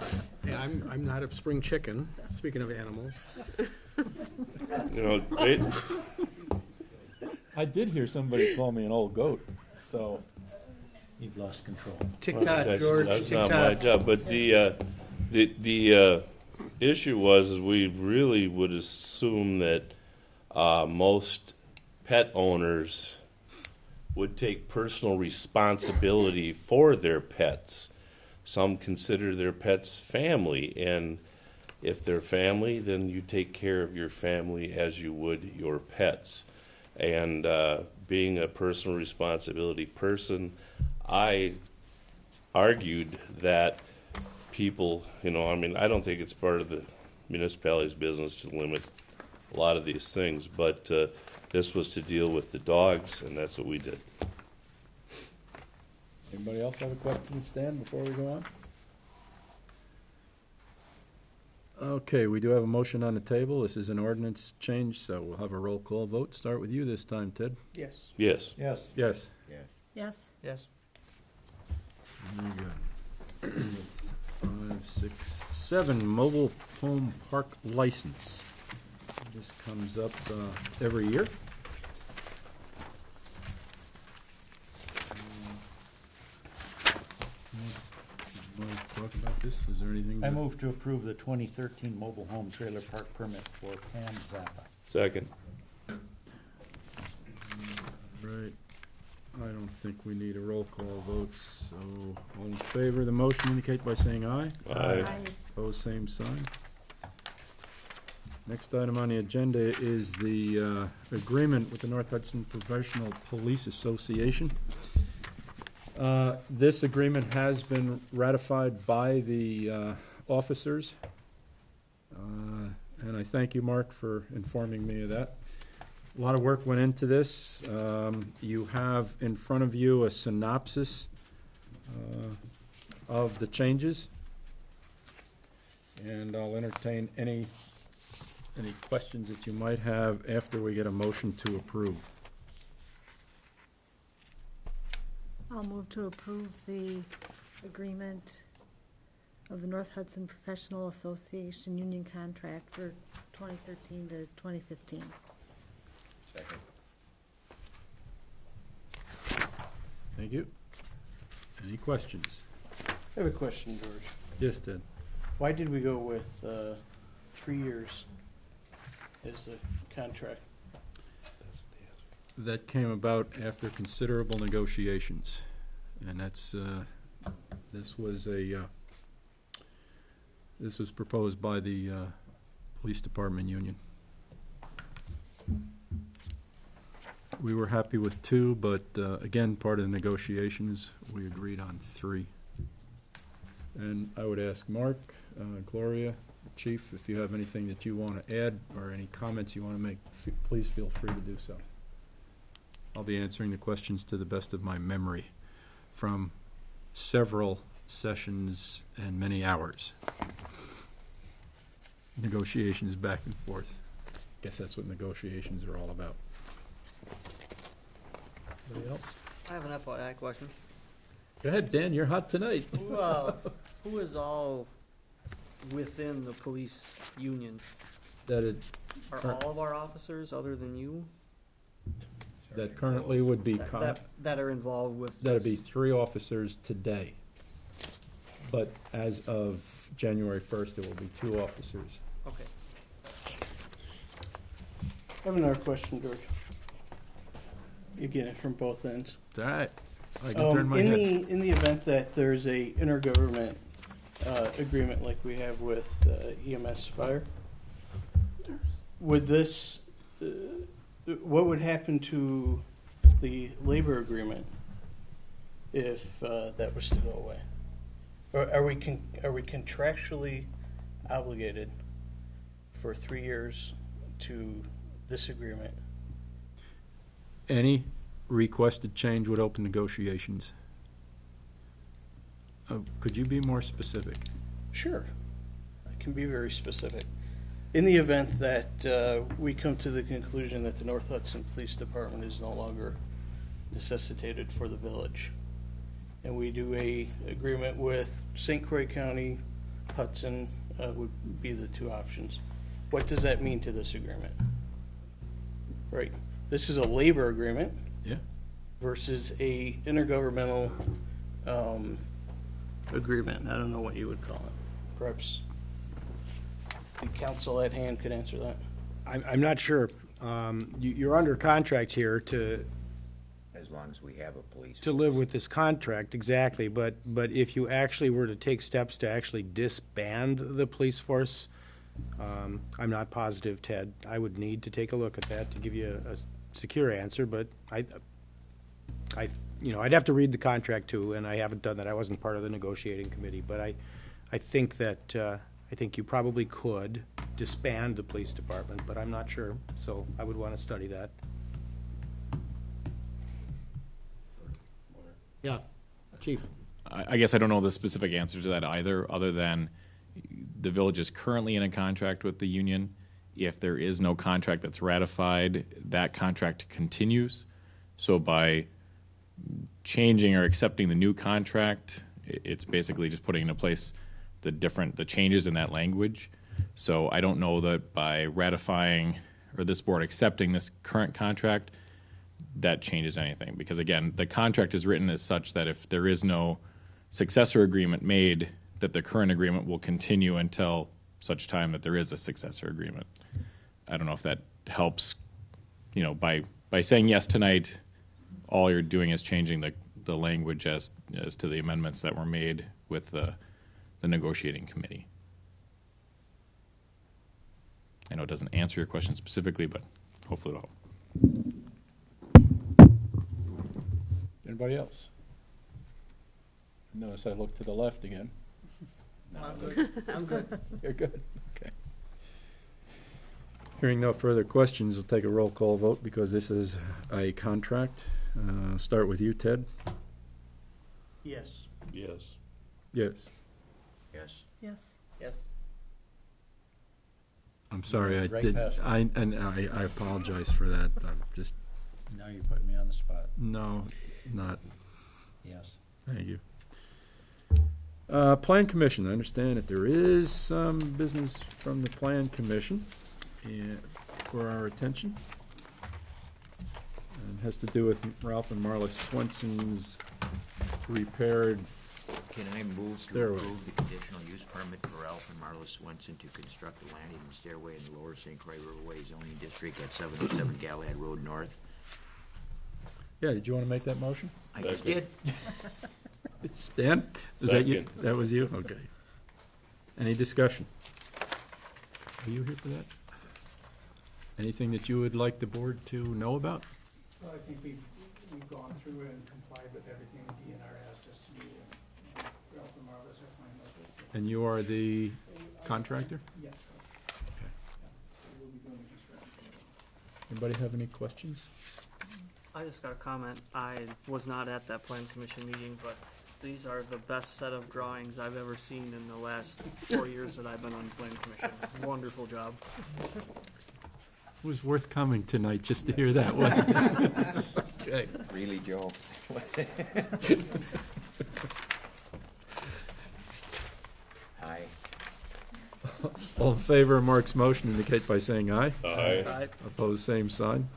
I'm not a spring chicken, speaking of animals. I did hear somebody call me an old goat, so. You've lost control. That's not my job. But the issue was we really would assume that most pet owners would take personal responsibility for their pets. Some consider their pets family, and if they're family, then you take care of your family as you would your pets. And being a personal responsibility person, I argued that people, I don't think it's part of the municipality's business to limit a lot of these things, but this was to deal with the dogs, and that's what we did. Anybody else have a question, Stan, before we go on? Okay, we do have a motion on the table. This is an ordinance change, so we'll have a roll call vote. Start with you this time, Ted. Yes. Yes. Yes. Yes. Yes. Yes. Very good. 5, 6, 7, mobile home park license. This comes up every year. Want to talk about this? Is there anything? I move to approve the 2013 mobile home trailer park permit for Pam Zappa. Second. Right. I don't think we need a roll call vote, so all in favor of the motion indicate by saying aye. Aye. Opposed, same sign. Next item on the agenda is the agreement with the North Hudson Professional Police Association. This agreement has been ratified by the officers, and I thank you, Mark, for informing me of that. A lot of work went into this. You have in front of you a synopsis of the changes, and I'll entertain any questions that you might have after we get a motion to approve. I'll move to approve the agreement of the North Hudson Professional Association union contract for 2013 to 2015. Second. Thank you. Any questions? I have a question, George. Yes, Ted. Why did we go with 3 years as the contract? That came about after considerable negotiations, and that's, this was proposed by the police department union. We were happy with 2, but again, part of the negotiations, we agreed on 3. And I would ask Mark, Gloria, Chief, if you have anything that you want to add or any comments you want to make, please feel free to do so. I'll be answering the questions to the best of my memory from several sessions and many hours. Negotiations back and forth. Guess that's what negotiations are all about. Anybody else? I have an FYI question. Go ahead, Dan. You're hot tonight. Who is all within the police union? Are all of our officers other than you That currently would be that are involved with that'd this? be 3 officers today. But as of January 1st, it will be 2 officers. Okay. I have another question, George. You get it from both ends. It's all right. I can turn my in head. the event that there's a intergovernment agreement like we have with EMS fire, would this what would happen to the labor agreement if that was to go away? Or are we contractually obligated for 3 years to this agreement? Any requested change would open negotiations. Could you be more specific? Sure. I can be very specific. In the event that we come to the conclusion that the North Hudson Police Department is no longer necessitated for the village, and we do a agreement with St. Croix County, Hudson would be the 2 options. What does that mean to this agreement? Right. This is a labor agreement. Yeah. Versus a intergovernmental agreement. I don't know what you would call it. Perhaps the council at hand could answer that. I'm not sure. You're under contract here to As long as we have a police. to live with this contract, exactly, but if you actually were to take steps to actually disband the police force, I'm not positive, Ted. I would need to take a look at that to give you a secure answer, but I'd have to read the contract too, and I haven't done that. I wasn't part of the negotiating committee, but I think that I think you probably could disband the police department, but I'm not sure, so I would want to study that. Yeah, Chief. I guess I don't know the specific answer to that either, other than the village is currently in a contract with the union. If there is no contract that's ratified, that contract continues. So by changing or accepting the new contract, it's basically just putting into place the changes in that language. So I don't know that by ratifying or this board accepting this current contract, that changes anything. Because again, the contract is written as such that if there is no successor agreement made, that the current agreement will continue until such time that there is a successor agreement. I don't know if that helps. By saying yes tonight, all you're doing is changing the language as to the amendments that were made with the negotiating committee. I know it doesn't answer your question specifically, but hopefully it'll help. Anybody else? Notice I look to the left again. No, I'm good. You're good. Okay. Hearing no further questions, we'll take a roll call vote because this is a contract. Start with you, Ted. Yes. Yes. Yes. Yes. Yes. Yes. I'm sorry, I Right did. past me. I apologize for that. I'm just Now you're putting me on the spot. no, not. Yes. Thank you. Plan Commission. I understand that there is some business from the Plan Commission for our attention. It has to do with Ralph and Marla Swenson's repaired. Can I move to Stairway. approve the conditional use permit for Ralph and Marla Swenson to construct a landing and stairway in the lower St. Croix Riverway zoning district at 707 Galahad Road North? Yeah, did you want to make that motion? I just did. Stan? Is that you? Second. That was you? Okay. Any discussion? Are you here for that? Anything that you would like the board to know about? Well, I think we've gone through and complied with everything the DNR asked us to do, and Ralph and Marlis are fine with it. And you are the contractor? Yes, correct. Okay. Yeah. So we'll be doing the construction. Anybody have any questions? I just got a comment. I was not at that plan commission meeting, but these are the best set of drawings I've ever seen in the last 4 years that I've been on plan commission. Wonderful job. It was worth coming tonight just to hear that one. Okay. Really, Joe? Aye. All in favor of Mark's motion indicate by saying aye. Aye. Opposed, same sign.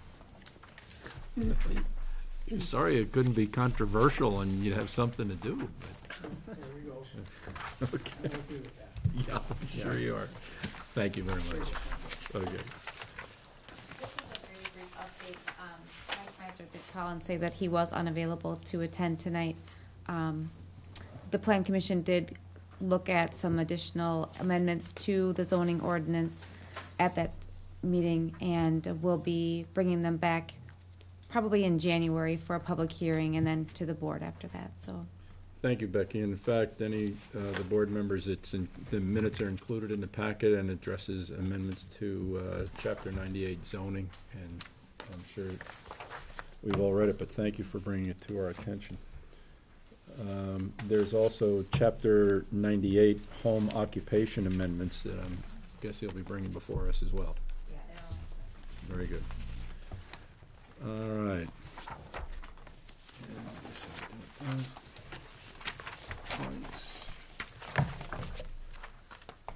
Sorry it couldn't be controversial and you'd have something to do. There we go. Okay. I'm okay with that. Yeah, I'm sure you are. Thank you very much. Okay. Just as a very brief update, Mike Meiser did call and say that he was unavailable to attend tonight. The Plan Commission did look at some additional amendments to the zoning ordinance at that meeting, and will be bringing them back probably in January for a public hearing, and then to the board after that, so. Thank you, Becky. In fact, any, the board members, the minutes are included in the packet and addresses amendments to Chapter 98 zoning, and I'm sure we've all read it, but thank you for bringing it to our attention. There's also Chapter 98 home occupation amendments that I guess you'll be bringing before us as well. Yeah, they're all. Very good. All right.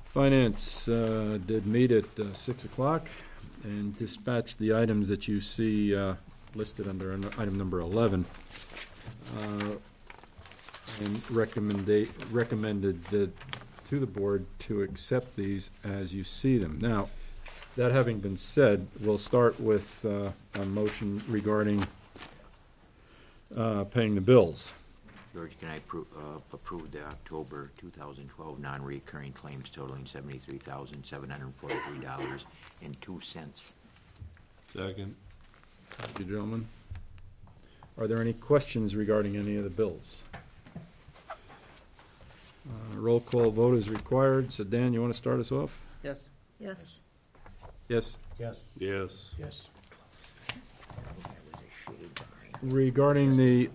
Finance did meet at 6 o'clock and dispatched the items that you see listed under item number 11, and recommended that to the board to accept these as you see them. Now, that having been said, we'll start with a motion regarding paying the bills. George, can I approve the October 2012 non-recurring claims totaling $73,743.02? Second. Thank you, gentlemen. Are there any questions regarding any of the bills? Roll call vote is required. So Dan, you want to start us off? Yes. Yes. Yes. Yes. Yes. Yes. Regarding the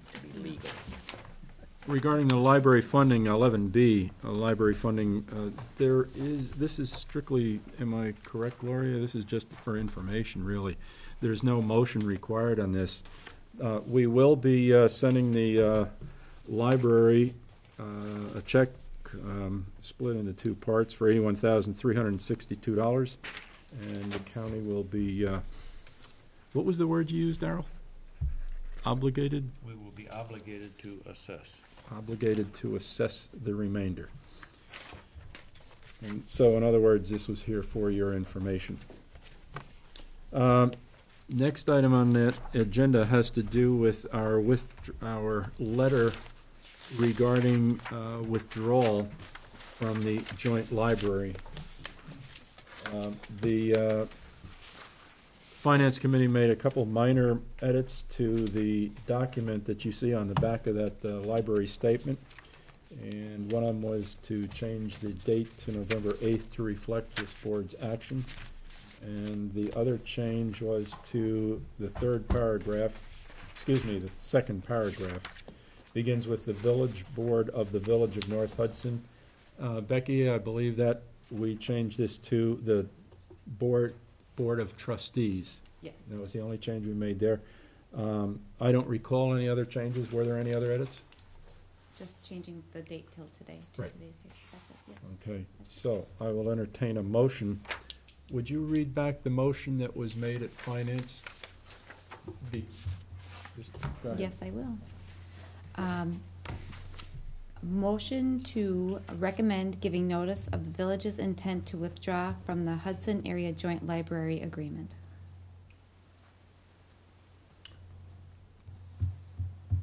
library funding, 11B, library funding, this is strictly, am I correct, Gloria? This is just for information, really. There's no motion required on this. We will be sending the library a check split into two parts for $81,362, and the county will be, what was the word you used, Darrell? Obligated? We will be obligated to assess. Obligated to assess the remainder. And so, in other words, this was here for your information. Next item on the agenda has to do with our letter regarding withdrawal from the joint library. The Finance Committee made a couple minor edits to the document that you see on the back of that library statement. And one of them was to change the date to November 8th to reflect this board's action. And the other change was to the the second paragraph. Begins with the Village Board of the Village of North Hudson. Becky, I believe that we changed this to the Board of Trustees. Yes. That was the only change we made there. I don't recall any other changes. Were there any other edits? Just changing the date till today, to Right. today's date. That's it, yeah. Okay, so I will entertain a motion. Would you read back the motion that was made at Finance? Go ahead. Yes, I will. Motion to recommend giving notice of the village's intent to withdraw from the Hudson Area Joint Library Agreement.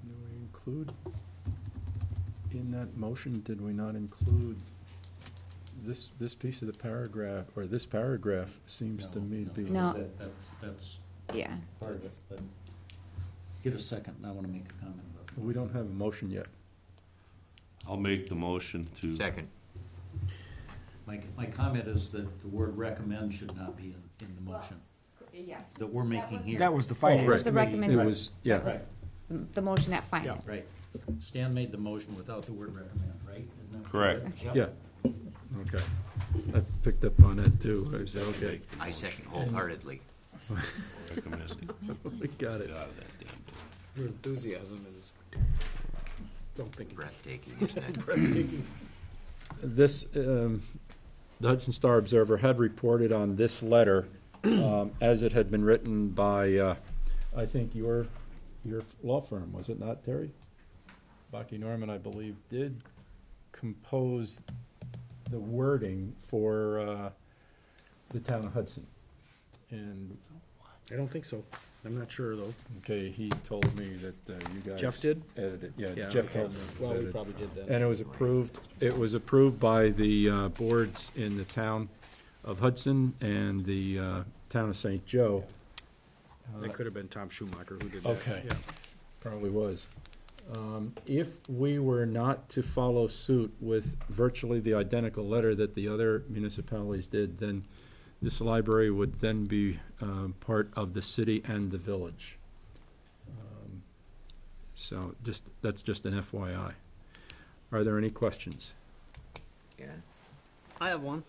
Do we include, in that motion, did we not include this piece of the paragraph, or this paragraph seems to me to be. No. That's Yeah. part of it. Get a second, and I want to make a comment about that. We don't have a motion yet. I'll make the motion to. Second. My comment is that the word recommend should not be in the motion Yes. that we're making here. That was the It finance was the committee. recommendation. It was, yeah. That was the motion at finance. Right. Stan made the motion without the word recommend, right? Isn't that Correct. Yeah. Okay. I picked up on that too. I said, okay. I second wholeheartedly. Recommended. We got it. Get out of that damn thing. Your enthusiasm is something. Breathtaking, isn't it? Breathtaking. This, the Hudson Star Observer had reported on this letter as it had been written by, I think, your law firm, was it not, Terry? Baki Norman, I believe, did compose the wording for the town of Hudson. And I don't think so. I'm not sure, though. okay, he told me that you guys Jeff did? edited it. Yeah, Yeah, Jeff okay. told me. it was Well, we edited. probably did that. And it was approved. It was approved by the boards in the town of Hudson and the town of St. Joe. That could have been Tom Schumacher who did that. Okay. Yeah. Probably was. If we were not to follow suit with virtually the identical letter that the other municipalities did, then this library would then be part of the city and the village. So that's just an FYI. Are there any questions? Yeah. I have one.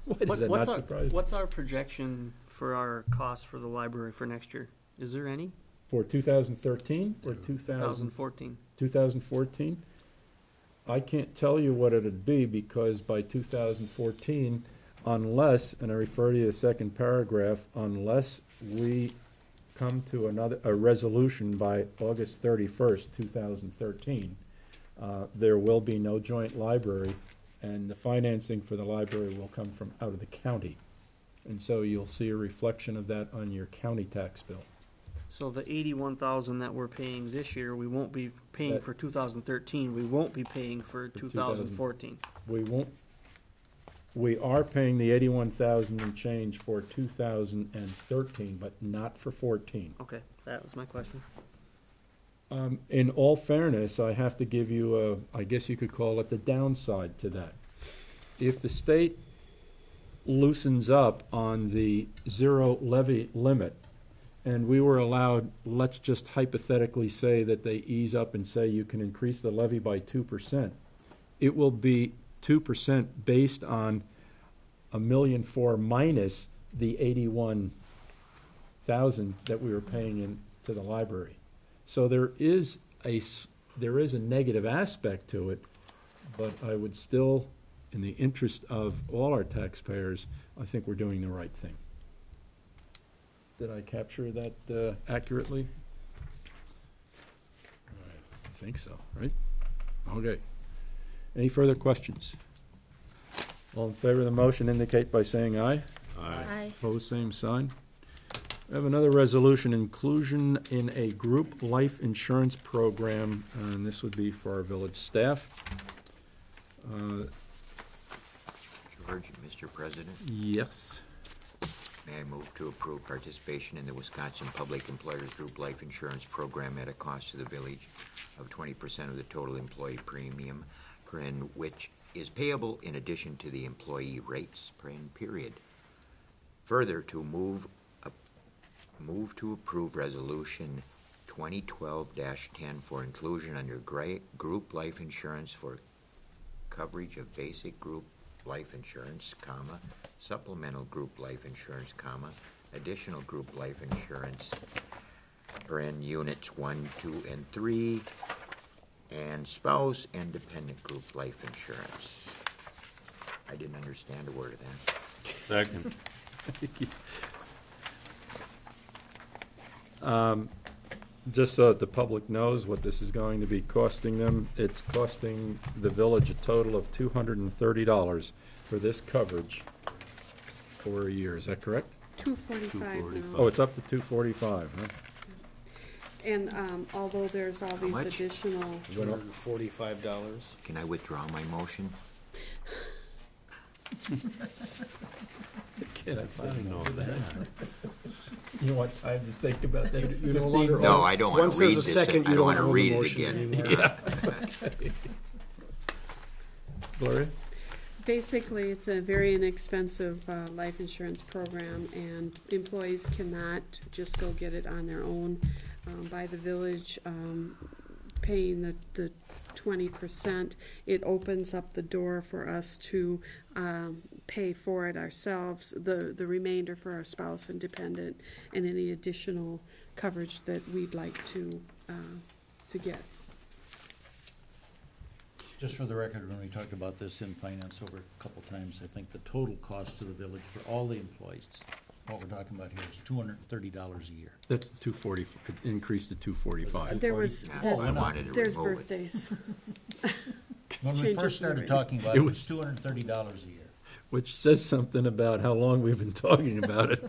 Why does that not our, surprise you? what's our projection for our cost for the library for next year? Is there any? For 2013 or 2014. 2014? I can't tell you what it'd be because by 2014, unless, and I refer to the second paragraph, unless we come to a resolution by August 31st, 2013, there will be no joint library, and the financing for the library will come from out of the county. And so you'll see a reflection of that on your county tax bill. So the 81,000 that we're paying this year, we won't be paying That- for 2013. We won't be paying for 2014. We are paying the 81,000 and change for 2013, but not for 14. Okay, that was my question. In all fairness, I have to give you I guess you could call it the downside to that. If the state loosens up on the zero levy limit, and we were allowed, let's just hypothetically say that they ease up and say you can increase the levy by 2%, it will be 2% based on $1.4 million minus the 81,000 that we were paying into the library. So there is a negative aspect to it, but I would still, in the interest of all our taxpayers, I think we're doing the right thing. Did I capture that accurately? I think so, right? Okay. Any further questions? All in favor of the motion indicate by saying aye. Aye. Opposed, same sign. We have another resolution, inclusion in a group life insurance program, and this would be for our village staff. George, Mr. President, Yes. may I move to approve participation in the Wisconsin Public Employers Group Life Insurance Program at a cost to the village of 20% of the total employee premium, which is payable in addition to the employee rates, period. Further, to move to approve Resolution 2012-10 for inclusion under group life insurance for coverage of basic group life insurance, supplemental group life insurance, additional group life insurance, units 1, 2, and 3, and spouse and dependent group life insurance. I didn't understand a word of that. Second. Just so that the public knows what this is going to be costing them, it's costing the village a total of $230 for this coverage for a year. Is that correct? $245 now. Oh, it's up to $245, huh? And although there's all these much? additional, $245. Can I withdraw my motion? I didn't know that. You want time to think about that? You no longer No, own- I don't want once to read there's a this. second, I you don't want to own the read it motion again. anymore. Gloria? Basically, it's a very inexpensive life insurance program, and employees cannot just go get it on their own. By the village paying the 20%, it opens up the door for us to pay for it ourselves, the remainder for our spouse and dependent, and any additional coverage that we'd like to get. Just for the record, when we talked about this in finance over a couple times, I think the total cost to the village for all the employees, what we're talking about here is $230 a year. That's 240, it increased to 245. There was, Yeah, I wanted to there's remove it. birthdays. When we Changes first started in the rate. talking about It it, it was- was $230 a year. Which says something about how long we've been talking about it.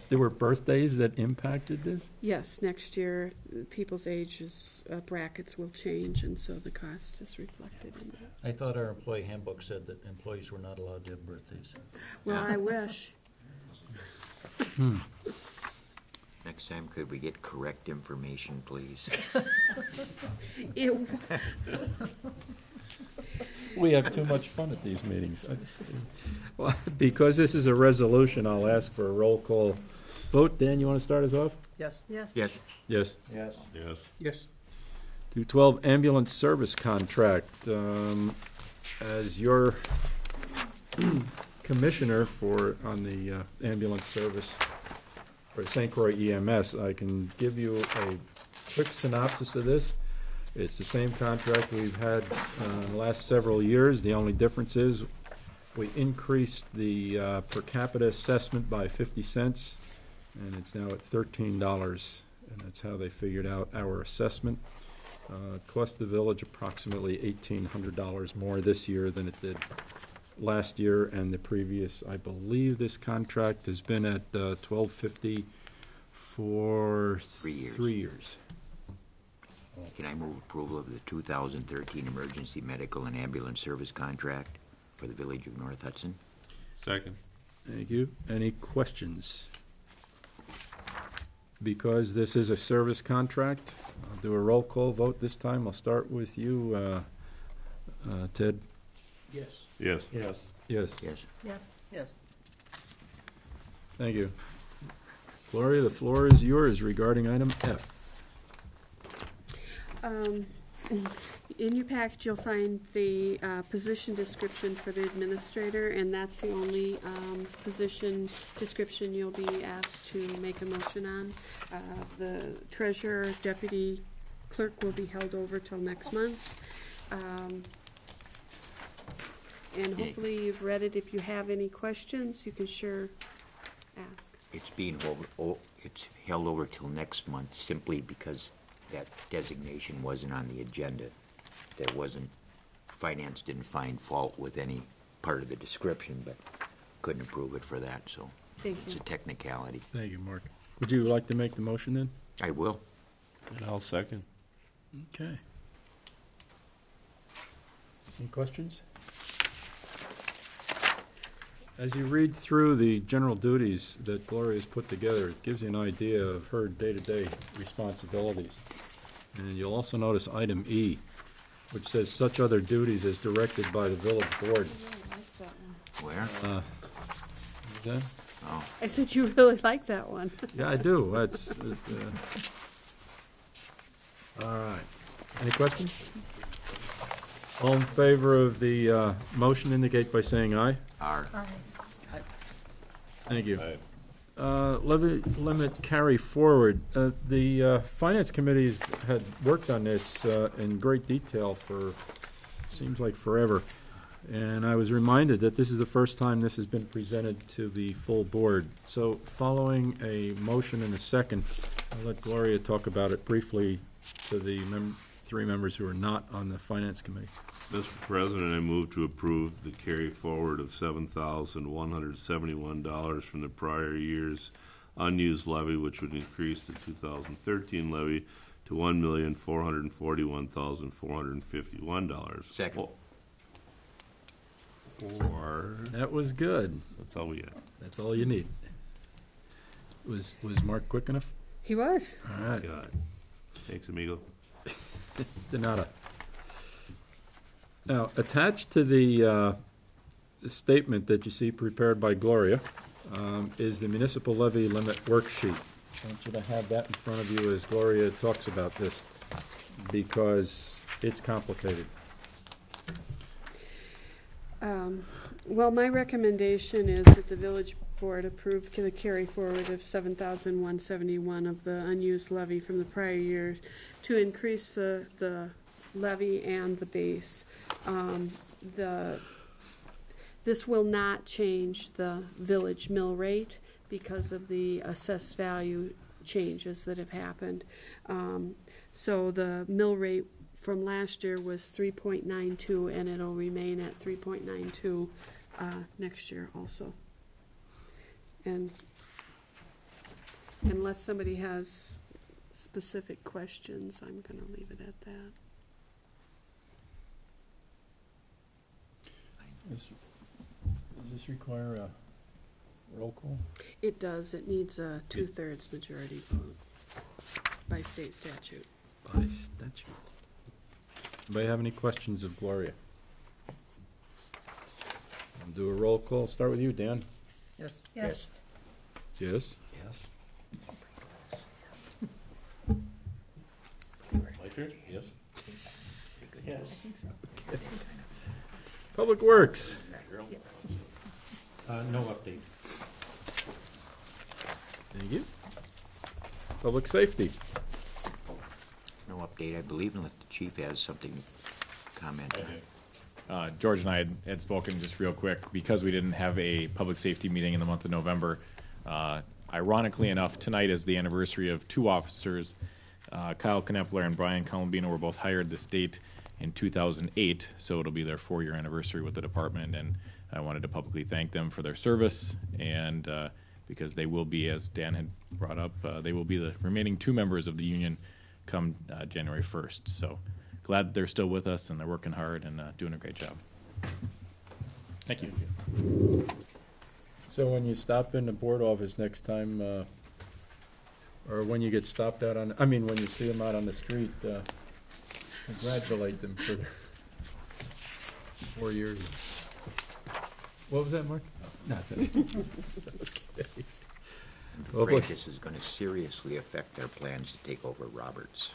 There were birthdays that impacted this? Yes, next year, people's ages brackets will change, and so the cost is reflected in that. I thought our employee handbook said that employees were not allowed to have birthdays. Well, I wish. Next time, could we get correct information, please? It, We have too much fun at these meetings. Well, because this is a resolution, I'll ask for a roll call vote. Dan, you want to start us off? Yes. Yes. Yes. Yes. Yes. Yes. Yes. 212 ambulance service contract. As your commissioner on the ambulance service for St. Croix EMS, I can give you a quick synopsis of this. It's the same contract we've had in the last several years. The only difference is we increased the per capita assessment by 50 cents, and it's now at $13, and that's how they figured out our assessment. It cost the village approximately $1,800 more this year than it did last year and the previous. I believe this contract has been at $1,250 for 3 years. 3 years. Can I move approval of the 2013 emergency medical and ambulance service contract for the village of North Hudson? Second. Thank you. Any questions? Because this is a service contract, I'll do a roll call vote this time. I'll start with you, Ted. Yes. Yes. Yes. Yes. Yes. Yes. Yes. Thank you. Gloria, the floor is yours regarding item F. in your package, you'll find the position description for the administrator, and that's the only position description you'll be asked to make a motion on. The treasurer, deputy clerk will be held over till next month. And hopefully you've read it. If you have any questions, you can sure ask. It's it's held over till next month simply because that designation wasn't on the agenda. Finance didn't find fault with any part of the description, but couldn't approve it for that, so Thank it's you. a technicality. Thank you, Mark. Would you like to make the motion then? I will. And I'll second. Okay. Any questions? As you read through the general duties that Gloria's put together, it gives you an idea of her day-to-day responsibilities. And you'll also notice item E, which says such other duties as directed by the village board. Where? Okay? Oh, I said you really like that one. Yeah, I do. That's, all right. Any questions? All in favor of the motion indicate by saying aye. R. Thank you. Aye. Levy limit carry forward. The Finance Committee's had worked on this in great detail for, seems like forever. And I was reminded that this is the first time this has been presented to the full board. So following a motion and a second, I'll let Gloria talk about it briefly to the three members who are not on the Finance Committee. Mr. President, I move to approve the carry forward of $7,171 from the prior year's unused levy, which would increase the 2013 levy to $1,441,451. Second. 4. That was good. That's all we got. That's all you need. Was Mark quick enough? He was. All right. Got it. Thanks, amigo. De nada. Now, attached to the statement that you see prepared by Gloria is the municipal levy limit worksheet. I want you to have that in front of you as Gloria talks about this, because it's complicated. Well, my recommendation is that the village board approve the carry forward of $7,171 of the unused levy from the prior year to increase the levy and the base. This will not change the village mill rate because of the assessed value changes that have happened. So the mill rate from last year was 3.92, and it'll remain at 3.92 next year also. And unless somebody has specific questions, I'm going to leave it at that. Does this require a roll call? It does. It needs a 2/3 majority vote by state statute. By statute. Anybody have any questions of Gloria? I'll do a roll call. Start with you, Dan. Yes. Yes. Yes. Yes. My turn? Yes. Yes. Public Works. No update. Thank you. Public Safety. No update, I believe, unless the chief has something to comment on. George and I had spoken just real quick because we didn't have a public safety meeting in the month of November. Ironically enough, tonight is the anniversary of 2 officers. Kyle Knepler and Brian Columbino were both hired this date in 2008, so it'll be their 4-year anniversary with the department, and I wanted to publicly thank them for their service, and because they will be, as Dan had brought up, they will be the remaining 2 members of the union come January 1st. So glad that they're still with us, and they're working hard and doing a great job. Thank you. So when you stop in the board office next time, or when you get stopped out on, I mean, when you see them out on the street, congratulate them for their 4 years. What was that, Mark? Nothing. Okay. I'm afraid this is going to seriously affect their plans to take over Roberts.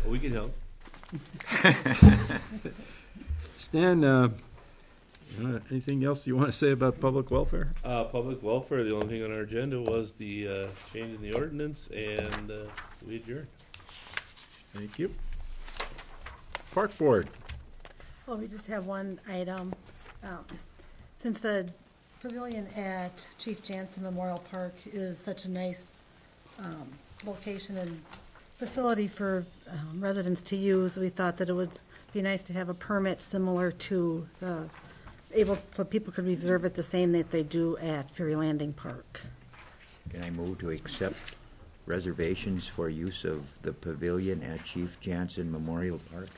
We can help. Stan, anything else you want to say about public welfare? Public welfare, the only thing on our agenda was the change in the ordinance, and we adjourned. Thank you. Park Board. Well, we just have one item. Since the pavilion at Chief Jansen Memorial Park is such a nice location and facility for residents to use, we thought that it would be nice to have a permit similar to so people could reserve it the same that they do at Ferry Landing Park. Can I move to accept reservations for use of the pavilion at Chief Jansen Memorial Park?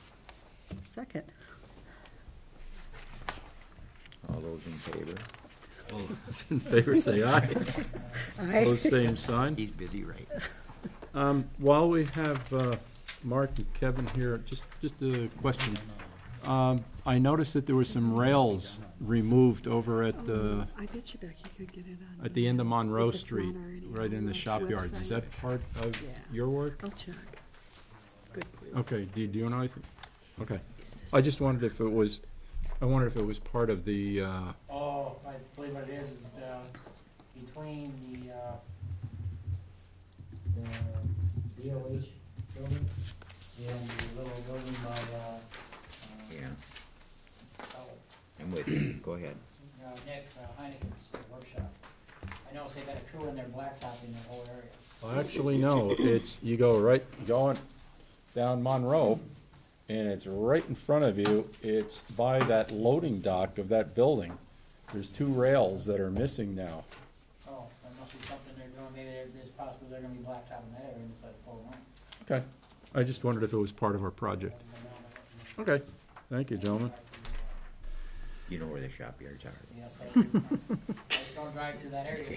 Second. All those in favor? All those in favor say aye. Aye. Those same sign. He's busy, right? While we have Mark and Kevin here, just a question. I noticed that there were some rails removed over at I bet you Becky could get it on. at the end of Monroe If it's not Street, already right on in the shop yards. Is that part of your work? I'll check. Good point. Okay. Do you know anything? Okay. I just wondered if it was. I wondered if it was part of the. Oh, I believe what it is between the DOH building and the little building by Yeah. I'm with you. Go ahead. Nick Heineken's workshop. I know they've got a crew in there blacktopping the whole area. Well, actually, no. It's you go going down Monroe, and it's right in front of you. It's by that loading dock of that building. There's 2 rails that are missing now. Oh, that must be something they're doing. Maybe it's possible they're going to be blacktopping that area instead of pulling on. Okay. I just wondered if it was part of our project. Okay, thank you, gentlemen. You know where the shop yards are. Yes, I do. Just don't drive through that area.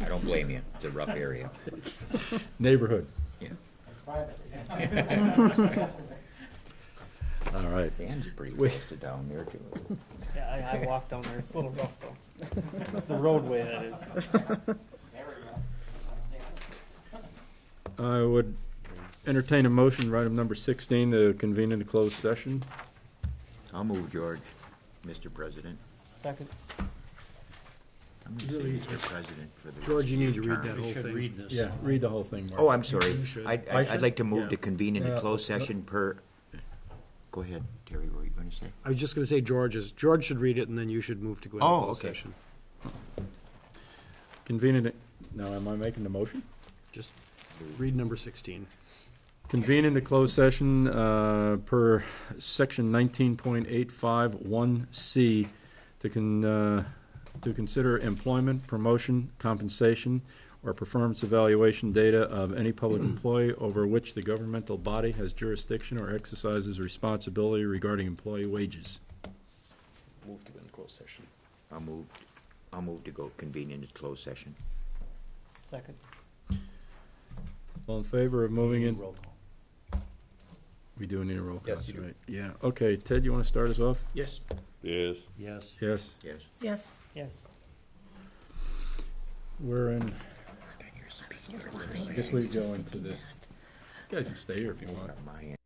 I don't blame you. It's a rough area. Neighborhood. Yeah. All right. Dan's pretty close to down there too. Yeah, I walked down there. It's a little rough though. The roadway, that is. I would entertain a motion, item number 16, to convene in a closed session. I'll move, George, Mr. President. Second. I'm going to say Mr. President for the George, you need to read term. that whole Should thing. read this. Yeah, read the whole thing, Mark. Oh, I'm sorry. You should. I I'd should? like to move Yeah. to convene in a Yeah, closed okay. session per. Go ahead, Terry. What were you going to say? I was just gonna say George should read it, and then you should move to go into Oh, closed okay. session. Convene in, now am I making the motion? Just read number 16. Convene into closed session per section 19.851C to consider employment, promotion, compensation, or performance evaluation data of any public employee over which the governmental body has jurisdiction or exercises responsibility regarding employee wages. Move to go into closed session. I'll move to go convene in a closed session. Second. All in favor of moving in? Roll call. We do need a roll call, Yes, you do. right? Yeah, okay. Ted, you want to start us off? Yes. Yes. Yes. Yes. Yes. Yes. Yes. We're in, I guess we go into the, you guys can stay here if you want. My end.